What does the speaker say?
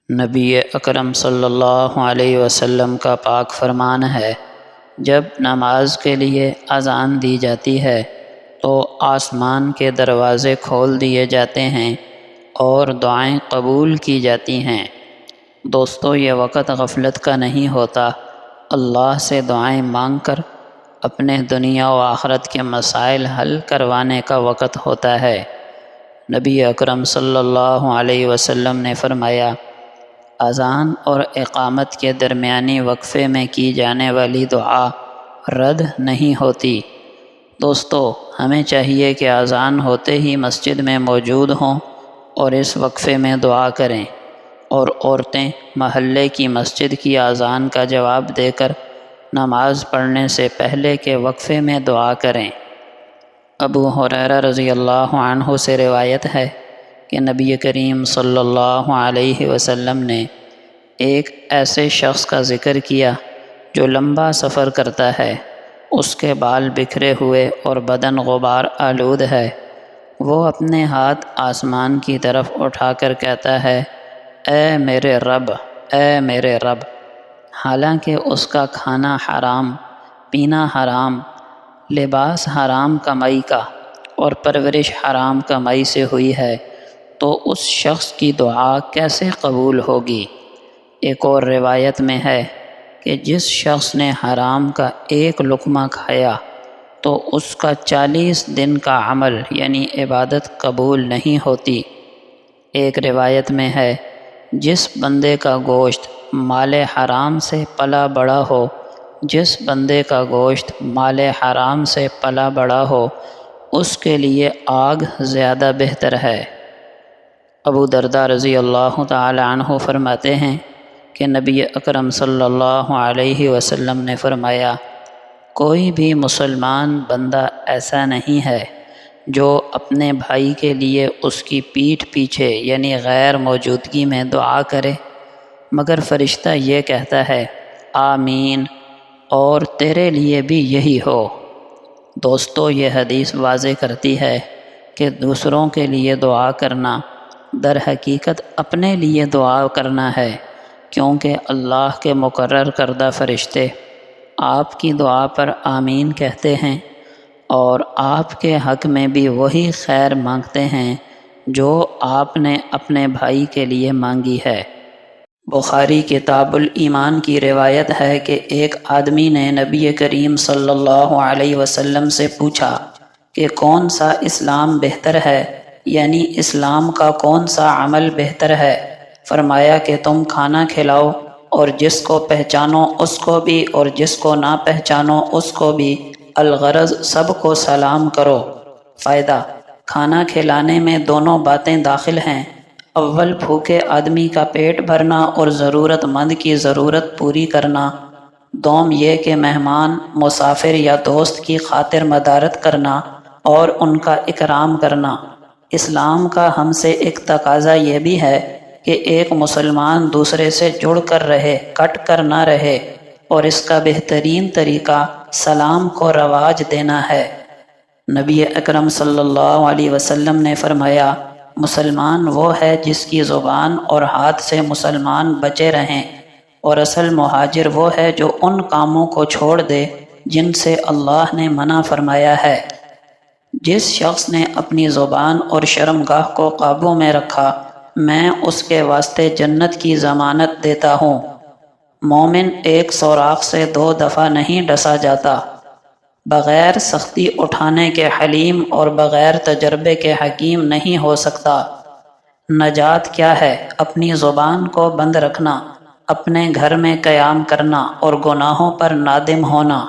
نبی اکرم صلی اللہ علیہ وسلم کا پاک فرمان ہے، جب نماز کے لیے اذان دی جاتی ہے تو آسمان کے دروازے کھول دیے جاتے ہیں اور دعائیں قبول کی جاتی ہیں۔ دوستو، یہ وقت غفلت کا نہیں ہوتا، اللہ سے دعائیں مانگ کر اپنے دنیا و آخرت کے مسائل حل کروانے کا وقت ہوتا ہے۔ نبی اکرم صلی اللہ علیہ وسلم نے فرمایا، اذان اور اقامت کے درمیانی وقفے میں کی جانے والی دعا رد نہیں ہوتی۔ دوستو، ہمیں چاہیے کہ اذان ہوتے ہی مسجد میں موجود ہوں اور اس وقفے میں دعا کریں، اور عورتیں محلے کی مسجد کی اذان کا جواب دے کر نماز پڑھنے سے پہلے کے وقفے میں دعا کریں۔ ابو ہریرہ رضی اللہ عنہ سے روایت ہے کہ نبی کریم صلی اللہ علیہ وسلم نے ایک ایسے شخص کا ذکر کیا جو لمبا سفر کرتا ہے، اس کے بال بکھرے ہوئے اور بدن غبار آلود ہے۔ وہ اپنے ہاتھ آسمان کی طرف اٹھا کر کہتا ہے، اے میرے رب، اے میرے رب، حالانکہ اس کا کھانا حرام، پینا حرام، لباس حرام کمائی کا اور پرورش حرام کمائی سے ہوئی ہے، تو اس شخص کی دعا کیسے قبول ہوگی؟ ایک اور روایت میں ہے کہ جس شخص نے حرام کا ایک لقمہ کھایا تو اس کا 40 دن کا عمل یعنی عبادت قبول نہیں ہوتی۔ ایک روایت میں ہے، جس بندے کا گوشت مال حرام سے پلا بڑا ہو، جس بندے کا گوشت مال حرام سے پلا بڑا ہو، اس کے لیے آگ زیادہ بہتر ہے۔ ابو درداء رضی اللہ تعالی عنہ فرماتے ہیں کہ نبی اکرم صلی اللہ علیہ وسلم نے فرمایا، کوئی بھی مسلمان بندہ ایسا نہیں ہے جو اپنے بھائی کے لیے اس کی پیٹھ پیچھے یعنی غیر موجودگی میں دعا کرے مگر فرشتہ یہ کہتا ہے، آمین، اور تیرے لیے بھی یہی ہو۔ دوستو، یہ حدیث واضح کرتی ہے کہ دوسروں کے لیے دعا کرنا در حقیقت اپنے لیے دعا کرنا ہے، کیونکہ اللہ کے مقرر کردہ فرشتے آپ کی دعا پر آمین کہتے ہیں اور آپ کے حق میں بھی وہی خیر مانگتے ہیں جو آپ نے اپنے بھائی کے لیے مانگی ہے۔ بخاری کتاب الایمان کی روایت ہے کہ ایک آدمی نے نبی کریم صلی اللہ علیہ وسلم سے پوچھا کہ کون سا اسلام بہتر ہے، یعنی اسلام کا کون سا عمل بہتر ہے؟ فرمایا کہ تم کھانا کھلاؤ اور جس کو پہچانو اس کو بھی اور جس کو نہ پہچانو اس کو بھی، الغرض سب کو سلام کرو۔ فائدہ: کھانا کھلانے میں دونوں باتیں داخل ہیں، اول بھوکے آدمی کا پیٹ بھرنا اور ضرورت مند کی ضرورت پوری کرنا، دوم یہ کہ مہمان، مسافر یا دوست کی خاطر مدارت کرنا اور ان کا اکرام کرنا۔ اسلام کا ہم سے ایک تقاضا یہ بھی ہے کہ ایک مسلمان دوسرے سے جڑ کر رہے، کٹ کر نہ رہے، اور اس کا بہترین طریقہ سلام کو رواج دینا ہے۔ نبی اکرم صلی اللہ علیہ وسلم نے فرمایا، مسلمان وہ ہے جس کی زبان اور ہاتھ سے مسلمان بچے رہیں، اور اصل مہاجر وہ ہے جو ان کاموں کو چھوڑ دے جن سے اللہ نے منع فرمایا ہے۔ جس شخص نے اپنی زبان اور شرمگاہ کو قابو میں رکھا، میں اس کے واسطے جنت کی ضمانت دیتا ہوں۔ مومن ایک سوراخ سے 2 دفعہ نہیں ڈسا جاتا۔ بغیر سختی اٹھانے کے حلیم اور بغیر تجربے کے حکیم نہیں ہو سکتا۔ نجات کیا ہے؟ اپنی زبان کو بند رکھنا، اپنے گھر میں قیام کرنا اور گناہوں پر نادم ہونا۔